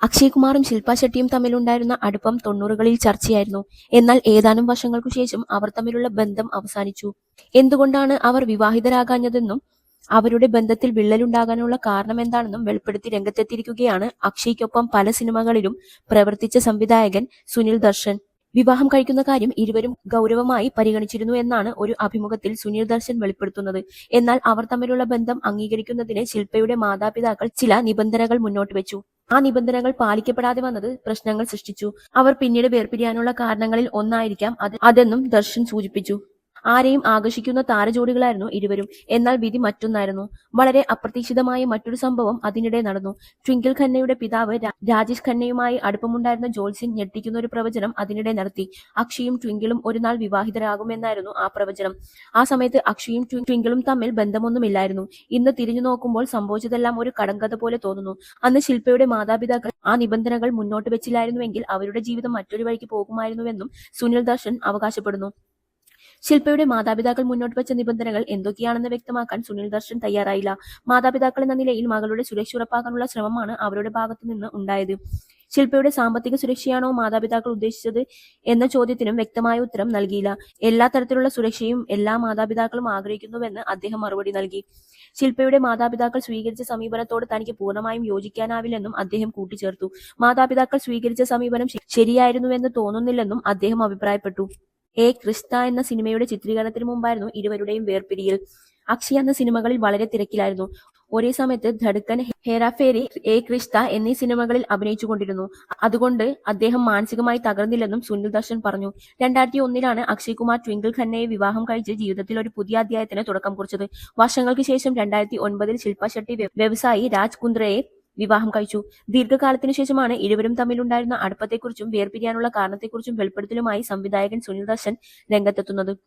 അക്ഷയ് കുമാറും ശില്പ ഷെട്ടിയും തമ്മിലുണ്ടായിരുന്ന അടുപ്പം 90കളിൽ ചർച്ചയായിരുന്നു. എന്നാൽ ഏതാനും വർഷങ്ങൾക്കു ശേഷം അവർ തമ്മിലുള്ള ബന്ധം അവസാനിച്ചു. എന്തുകൊണ്ടാണ് അവർ വിവാഹിതരാകാഞ്ഞതെന്നും അവരുടെ ബന്ധത്തിൽ വിള്ളലുണ്ടാകാനുള്ള കാരണമെന്താണെന്നും വെളിപ്പെടുത്തി രംഗത്തെത്തിയിരിക്കുകയാണ് അക്ഷയ്ക്കൊപ്പം പല സിനിമകളിലും പ്രവർത്തിച്ച സംവിധായകൻ സുനിൽ ദർശൻ. വിവാഹം കഴിക്കുന്ന കാര്യം ഇരുവരും ഗൗരവമായി പരിഗണിച്ചിരുന്നു എന്നാണ് ഒരു അഭിമുഖത്തിൽ സുനിൽ ദർശൻ വെളിപ്പെടുത്തുന്നത്. എന്നാൽ അവർ തമ്മിലുള്ള ബന്ധം അംഗീകരിക്കുന്നതിന് ശില്പയുടെ മാതാപിതാക്കൾ ചില നിബന്ധനകൾ മുന്നോട്ട് വെച്ചു. ആ നിബന്ധനകൾ പാലിക്കപ്പെടാതെ വന്നത് പ്രശ്നങ്ങൾ സൃഷ്ടിച്ചു. അവർ പിന്നീട് വേർപിരിയാനുള്ള കാരണങ്ങളിൽ ഒന്നായിരിക്കാം അതെന്നും ദർശൻ സൂചിപ്പിച്ചു. ആരെയും ആകർഷിക്കുന്ന താരജോഡികളായിരുന്നു ഇരുവരും. എന്നാൽ വിധി മറ്റൊന്നായിരുന്നു. വളരെ അപ്രതീക്ഷിതമായ മറ്റൊരു സംഭവം അതിനിടെ നടന്നു. ട്വിങ്കിൾ ഖന്നയുടെ പിതാവ് രാജേഷ് ഖന്നയുമായി അടുപ്പമുണ്ടായിരുന്ന ജ്യോത്സ്യൻ ഞെട്ടിക്കുന്ന ഒരു പ്രവചനം അതിനിടെ നടത്തി. അക്ഷയും ട്വിങ്കിളും ഒരു നാൾ വിവാഹിതരാകുമെന്നായിരുന്നു ആ പ്രവചനം. ആ സമയത്ത് അക്ഷയും ട്വിങ്കിളും തമ്മിൽ ബന്ധമൊന്നുമില്ലായിരുന്നു. ഇന്ന് തിരിഞ്ഞു നോക്കുമ്പോൾ സംഭവിച്ചതെല്ലാം ഒരു കടങ്കഥ പോലെ തോന്നുന്നു. അന്ന് ശില്പയുടെ മാതാപിതാക്കൾ ആ നിബന്ധനകൾ മുന്നോട്ട് വെച്ചില്ലായിരുന്നുവെങ്കിൽ അവരുടെ ജീവിതം മറ്റൊരു വഴിക്ക് പോകുമായിരുന്നുവെന്നും സുനിൽ ദർശൻ അവകാശപ്പെടുന്നു. ശില്പയുടെ മാതാപിതാക്കൾ മുന്നോട്ട് വെച്ച നിബന്ധനകൾ എന്തൊക്കെയാണെന്ന് വ്യക്തമാക്കാൻ സുനിൽ ദർശൻ തയ്യാറായില്ല. മാതാപിതാക്കൾ എന്ന നിലയിൽ മകളുടെ സുരക്ഷ ഉറപ്പാക്കാനുള്ള ശ്രമമാണ് അവരുടെ ഭാഗത്തു നിന്ന് ഉണ്ടായത്. ശില്പയുടെ സാമ്പത്തിക സുരക്ഷയാണോ മാതാപിതാക്കൾ ഉദ്ദേശിച്ചത് എന്ന ചോദ്യത്തിനും വ്യക്തമായ ഉത്തരം നൽകിയില്ല. എല്ലാ തരത്തിലുള്ള സുരക്ഷയും എല്ലാ മാതാപിതാക്കളും ആഗ്രഹിക്കുന്നുവെന്ന് അദ്ദേഹം മറുപടി നൽകി. ശില്പയുടെ മാതാപിതാക്കൾ സ്വീകരിച്ച സമീപനത്തോട് തനിക്ക് പൂർണ്ണമായും യോജിക്കാനാവില്ലെന്നും അദ്ദേഹം കൂട്ടിച്ചേർത്തു. മാതാപിതാക്കൾ സ്വീകരിച്ച സമീപനം ശരിയായിരുന്നുവെന്ന് തോന്നുന്നില്ലെന്നും അദ്ദേഹം അഭിപ്രായപ്പെട്ടു. ഏക് റിശ്ത എന്ന സിനിമയുടെ ചിത്രീകരണത്തിന് മുമ്പായിരുന്നു ഇരുവരുടെയും വേർപിരിയൽ. അക്ഷയ് അന്ന് സിനിമകളിൽ വളരെ തിരക്കിലായിരുന്നു. ഒരേ സമയത്ത് ധഡ്കൻ, ഹേരാഫേരി, ഏക് റിശ്ത എന്നീ സിനിമകളിൽ അഭിനയിച്ചുകൊണ്ടിരുന്നു. അതുകൊണ്ട് അദ്ദേഹം മാനസികമായി തകർന്നില്ലെന്നും സുനിൽ ദർശൻ പറഞ്ഞു. 2001 അക്ഷയ് കുമാർ ട്വിങ്കിൾ ഖന്നയെ വിവാഹം കഴിച്ച് ജീവിതത്തിൽ ഒരു പുതിയ അധ്യായത്തിന് തുടക്കം കുറിച്ചത്. വർഷങ്ങൾക്ക് ശേഷം 2009 ശില്പ ഷെട്ടി വ്യവസായി രാജ് കുന്ദ്രയെ വിവാഹം കഴിച്ചു. ദീർഘകാലത്തിനു ശേഷമാണ് ഇരുവരും തമ്മിലുണ്ടായിരുന്ന അടുപ്പത്തെക്കുറിച്ചും വേർപിരിയാനുള്ള കാരണത്തെക്കുറിച്ചും വെളിപ്പെടുത്തലുമായി സംവിധായകൻ സുനിൽ ദർശൻ രംഗത്തെത്തുന്നത്.